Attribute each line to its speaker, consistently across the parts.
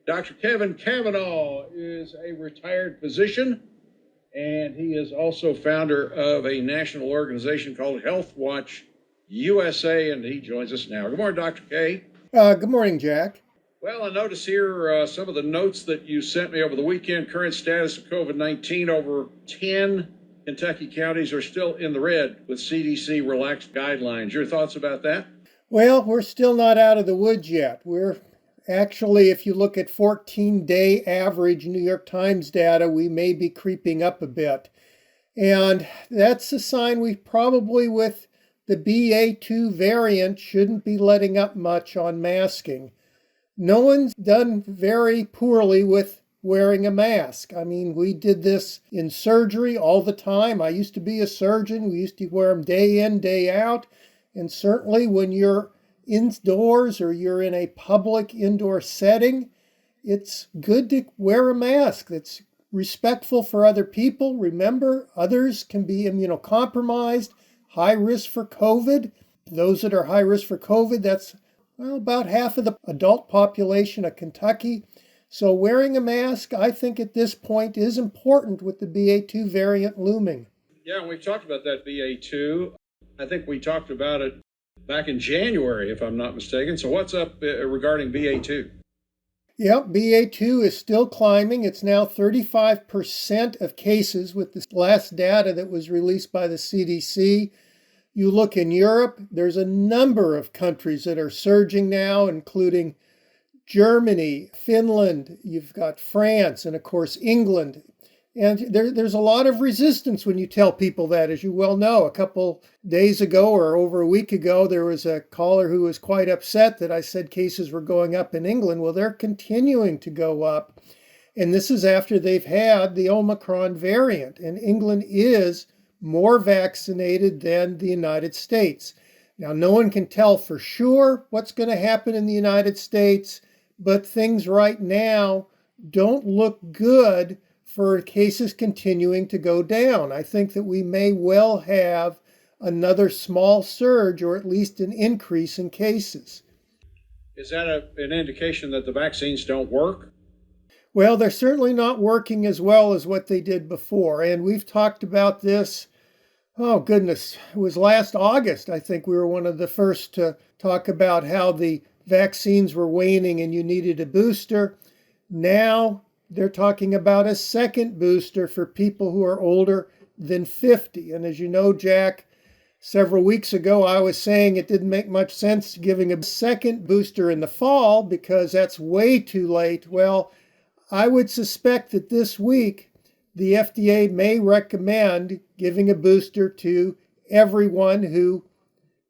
Speaker 1: Dr. Kevin Kavanagh is a retired physician, and he is also founder of a national organization called Health Watch USA, and he joins us now. Good morning, Dr. K.
Speaker 2: Good morning, Jack.
Speaker 1: Well, I notice here some of the notes that you sent me over the weekend. Current status of COVID-19, over 10 Kentucky counties are still in the red with CDC relaxed guidelines. Your thoughts about that?
Speaker 2: Well, we're still not out of the woods yet. We're actually, if you look at 14-day average New York Times data, we may be creeping up a bit. And that's a sign we probably, with the BA2 variant, shouldn't be letting up much on masking. No one's done very poorly with wearing a mask. I mean, we did this in surgery all the time. I used to be a surgeon. We used to wear them day in, day out. And certainly when you're indoors or you're in a public indoor setting, it's good to wear a mask that's respectful for other people. Remember, others can be immunocompromised, high risk for COVID. Those that are high risk for COVID, that's about half of the adult population of Kentucky. So wearing a mask, I think at this point, is important with the BA2 variant looming.
Speaker 1: Yeah, we've talked about that BA2. I think we talked about it back in January, if I'm not mistaken. So what's up regarding BA2?
Speaker 2: Yep, BA2 is still climbing. It's now 35% of cases with the last data that was released by the CDC. You look in Europe, there's a number of countries that are surging now, including Germany, Finland, you've got France, and of course England. And there's a lot of resistance when you tell people that, as you well know. A couple days ago or over a week ago, there was a caller who was quite upset that I said cases were going up in England. Well, they're continuing to go up. And this is after they've had the Omicron variant. And England is more vaccinated than the United States. Now, no one can tell for sure what's going to happen in the United States, but things right now don't look good for cases continuing to go down. I think that we may well have another small surge or at least an increase in cases.
Speaker 1: Is that an indication that the vaccines don't work?
Speaker 2: Well, they're certainly not working as well as what they did before. And we've talked about this, oh goodness, it was last August. I think we were one of the first to talk about how the vaccines were waning and you needed a booster. Now they're talking about a second booster for people who are older than 50. And as you know, Jack, several weeks ago, I was saying it didn't make much sense giving a second booster in the fall because that's way too late. Well, I would suspect that this week, the FDA may recommend giving a booster to everyone who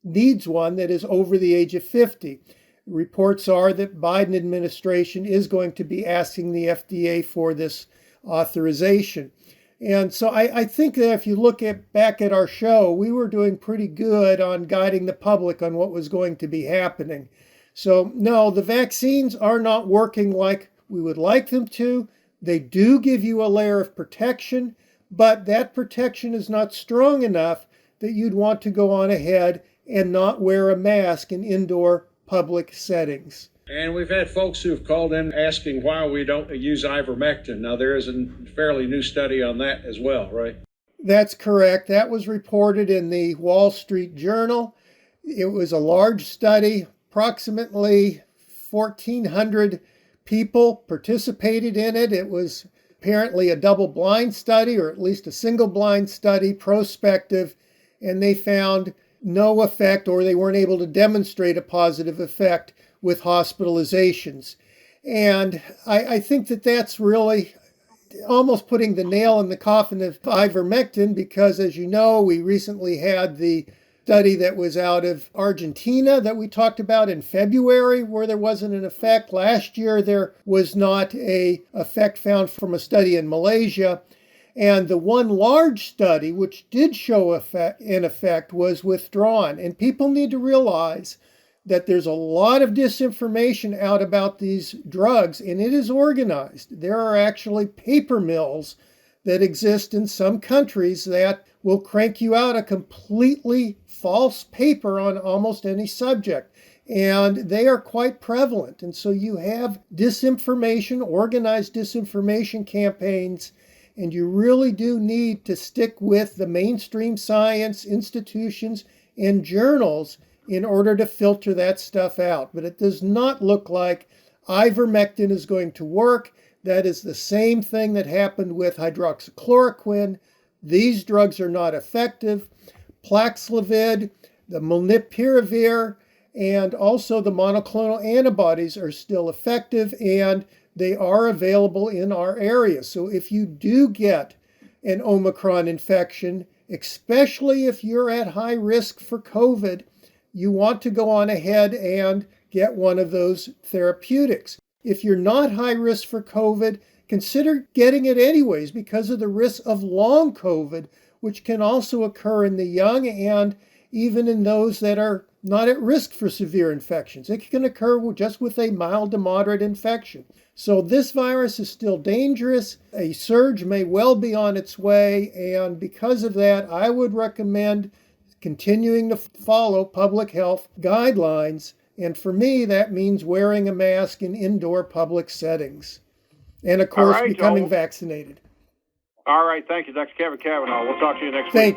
Speaker 2: needs one that is over the age of 50. Reports are that Biden administration is going to be asking the FDA for this authorization. And so I think that if you look back at our show, we were doing pretty good on guiding the public on what was going to be happening. So no, the vaccines are not working like we would like them to. They do give you a layer of protection, but that protection is not strong enough that you'd want to go on ahead and not wear a mask in indoor public settings.
Speaker 1: And we've had folks who have called in asking why we don't use ivermectin. Now, there is a fairly new study on that as well, right?
Speaker 2: That's correct. That was reported in the Wall Street Journal. It was a large study. Approximately 1,400 people participated in it. It was apparently a double-blind study, or at least a single-blind study, prospective, and they found no effect, or they weren't able to demonstrate a positive effect with hospitalizations. And I think that that's really almost putting the nail in the coffin of ivermectin, because as you know, we recently had the study that was out of Argentina that we talked about in February where there wasn't an effect. Last year there was not an effect found from a study in Malaysia. And the one large study which did show an effect was withdrawn. And people need to realize that there's a lot of disinformation out about these drugs, and it is organized. There are actually paper mills that exist in some countries that will crank you out a completely false paper on almost any subject. and they are quite prevalent. And so you have disinformation, organized disinformation campaigns, and you really do need to stick with the mainstream science institutions and journals in order to filter that stuff out. But it does not look like ivermectin is going to work. That is the same thing that happened with hydroxychloroquine. These drugs are not effective. Paxlovid, the molnupiravir, and also the monoclonal antibodies are still effective, and they are available in our area. So if you do get an Omicron infection, especially if you're at high risk for COVID, you want to go on ahead and get one of those therapeutics. If you're not high risk for COVID, consider getting it anyways because of the risk of long COVID, which can also occur in the young and even in those that are not at risk for severe infections. It can occur just with a mild to moderate infection. So this virus is still dangerous. A surge may well be on its way, and because of that, I would recommend continuing to follow public health guidelines. And for me, that means wearing a mask in indoor public settings. And of course, becoming vaccinated.
Speaker 3: All right. Thank you, Dr. Kevin Kavanagh. We'll talk to you next week.
Speaker 2: Thank